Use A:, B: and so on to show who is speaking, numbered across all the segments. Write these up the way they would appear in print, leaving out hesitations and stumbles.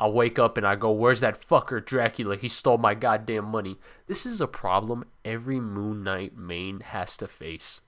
A: I wake up and I go, where's that fucker Dracula? He stole my goddamn money. This is a problem every Moon Knight main has to face.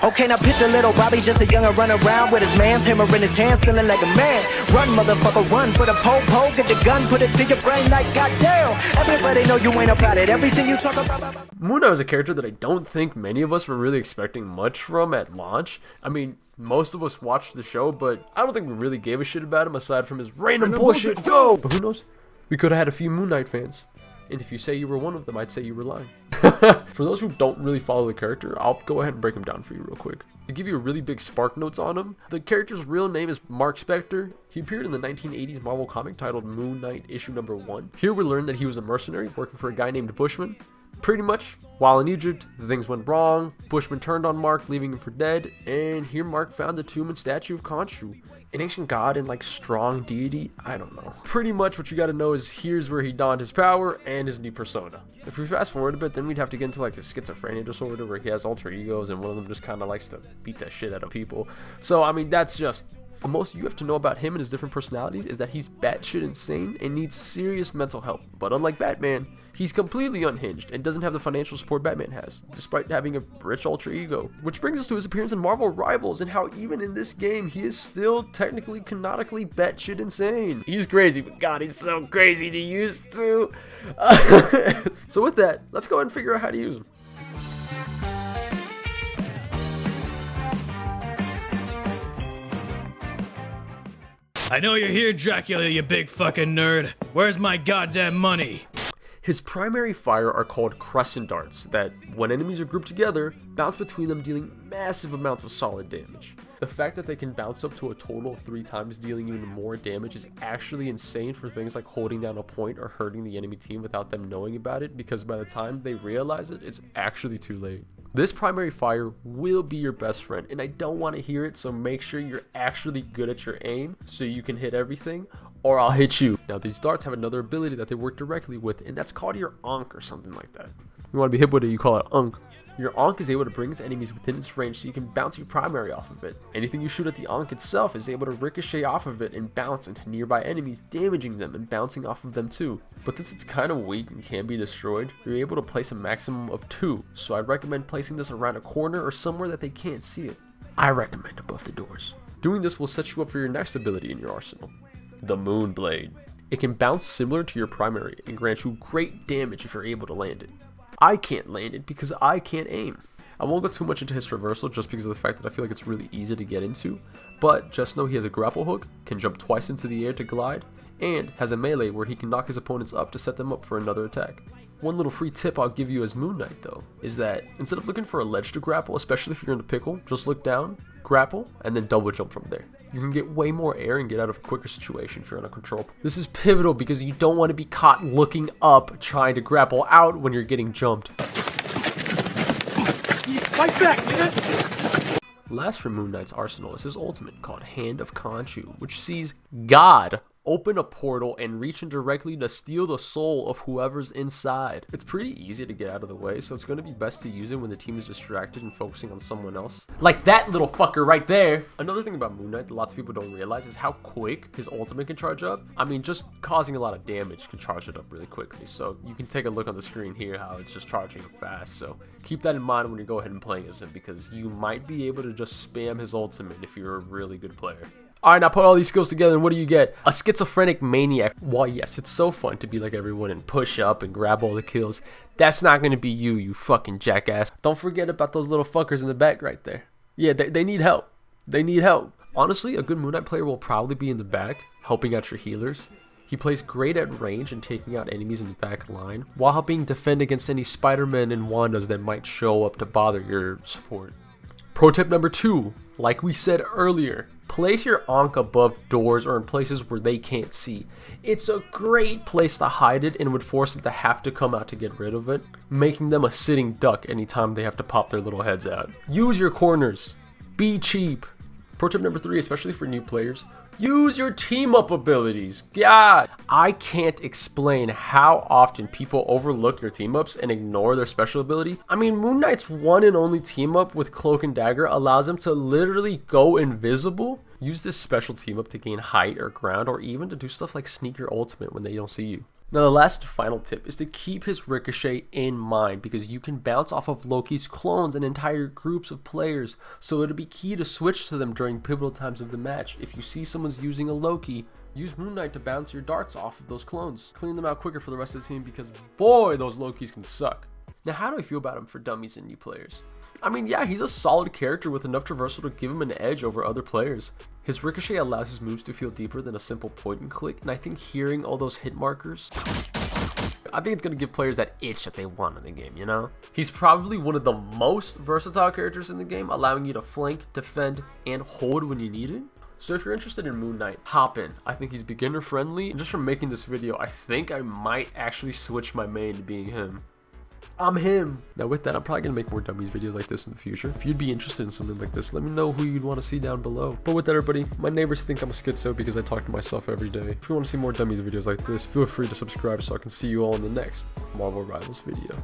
B: Okay, now picture little Bobby, just a young'un run around with his man's hammer in his hand, feeling like a man. Run, motherfucker, run for the po-po, get the gun, put it to your brain like goddamn. Everybody know you ain't about it, everything you talk about.
A: Moon Knight was a character that I don't think many of us were really expecting much from at launch. I mean, most of us watched the show, but I don't think we really gave a shit about him aside from his random bullshit. Go! But who knows? We could have had a few Moon Knight fans. And if you say you were one of them, I'd say you were lying. For those who don't really follow the character, I'll go ahead and break him down for you real quick. To give you a really big spark notes on him, the character's real name is Mark Spector. He appeared in the 1980s Marvel comic titled Moon Knight issue number 1. Here we learn that he was a mercenary working for a guy named Bushman. Pretty much, while in Egypt, things went wrong. Bushman turned on Mark, leaving him for dead. And here Mark found the tomb and statue of Khonshu, an ancient god and like strong deity. I don't know. Pretty much what you gotta know is here's where he donned his power and his new persona. If we fast forward a bit, then we'd have to get into like a schizophrenia disorder where he has alter egos and one of them just kind of likes to beat the shit out of people. So I mean, that's just the most you have to know about him and his different personalities is that he's batshit insane and needs serious mental help. But unlike Batman, he's completely unhinged and doesn't have the financial support Batman has, despite having a rich alter ego. Which brings us to his appearance in Marvel Rivals and how even in this game, he is still technically canonically batshit insane. He's crazy, but God, he's so crazy to use too. So with that, let's go ahead and figure out how to use him.
C: I know you're here, Dracula, you big fucking nerd. Where's my goddamn money?
A: His primary fire are called crescent darts that, when enemies are grouped together, bounce between them, dealing massive amounts of solid damage. The fact that they can bounce up to a total of 3 times, dealing even more damage, is actually insane for things like holding down a point or hurting the enemy team without them knowing about it, because by the time they realize it, it's actually too late. This primary fire will be your best friend, and I don't want to hear it, so make sure you're actually good at your aim so you can hit everything, or I'll hit you. Now, these darts have another ability that they work directly with, and that's called your Ankh or something like that. You want to be hit with it, you call it Ankh. Your Ankh is able to bring its enemies within its range so you can bounce your primary off of it. Anything you shoot at the Ankh itself is able to ricochet off of it and bounce into nearby enemies, damaging them and bouncing off of them too. But since it's kind of weak and can be destroyed, you're able to place a maximum of 2, so I'd recommend placing this around a corner or somewhere that they can't see it. I recommend above the doors. Doing this will set you up for your next ability in your arsenal, the Moon Blade. It can bounce similar to your primary and grant you great damage if you're able to land it. I can't land it because I can't aim. I won't go too much into his traversal just because of the fact that I feel like it's really easy to get into, but just know he has a grapple hook, can jump twice into the air to glide, and has a melee where he can knock his opponents up to set them up for another attack. One little free tip I'll give you as Moon Knight though, is that instead of looking for a ledge to grapple, especially if you're in a pickle, just look down, grapple, and then double jump from there. You can get way more air and get out of a quicker situation if you're in a control. This is pivotal because you don't want to be caught looking up trying to grapple out when you're getting jumped.
D: Fight back, nigga!
A: Last for Moon Knight's arsenal is his ultimate called Hand of Khonshu, which sees God open a portal and reach in directly to steal the soul of whoever's inside. It's pretty easy to get out of the way, so it's going to be best to use it when the team is distracted and focusing on someone else. Like that little fucker right there! Another thing about Moon Knight that lots of people don't realize is how quick his ultimate can charge up. I mean, just causing a lot of damage can charge it up really quickly, so you can take a look on the screen here how it's just charging up fast, so keep that in mind when you go ahead and playing as him, because you might be able to just spam his ultimate if you're a really good player. Alright, now put all these skills together and what do you get? A schizophrenic maniac. While yes, it's so fun to be like everyone and push up and grab all the kills, that's not going to be you, you fucking jackass. Don't forget about those little fuckers in the back right there. Yeah, they need help. They need help. Honestly, a good Moon Knight player will probably be in the back, helping out your healers. He plays great at range and taking out enemies in the back line, while helping defend against any Spider-Man and Wandas that might show up to bother your support. Pro tip number 2, like we said earlier, place your Ankh above doors or in places where they can't see. It's a great place to hide it and would force them to have to come out to get rid of it, making them a sitting duck anytime they have to pop their little heads out. Use your corners. Be cheap. Pro tip number 3, especially for new players, use your team up abilities. God, I can't explain how often people overlook your team ups and ignore their special ability. I mean, Moon Knight's one and only team up with Cloak and Dagger allows him to literally go invisible. Use this special team up to gain height or ground, or even to do stuff like sneak your ultimate when they don't see you. Now, the last final tip is to keep his ricochet in mind, because you can bounce off of Loki's clones and entire groups of players, so it'll be key to switch to them during pivotal times of the match. If you see someone's using a Loki, use Moon Knight to bounce your darts off of those clones. Clean them out quicker for the rest of the team, because boy, those Lokis can suck. Now, how do I feel about him for dummies and new players? I mean, yeah, he's a solid character with enough traversal to give him an edge over other players. His ricochet allows his moves to feel deeper than a simple point and click, and I think hearing all those hit markers, I think it's going to give players that itch that they want in the game, you know? He's probably one of the most versatile characters in the game, allowing you to flank, defend, and hold when you need it. So if you're interested in Moon Knight, hop in. I think he's beginner friendly, and just from making this video, I think I might actually switch my main to being him. I'm him. Now with that, I'm probably going to make more dummies videos like this in the future. If you'd be interested in something like this, let me know who you'd want to see down below. But with that, everybody, my neighbors think I'm a schizo because I talk to myself every day. If you want to see more dummies videos like this, feel free to subscribe so I can see you all in the next Marvel Rivals video.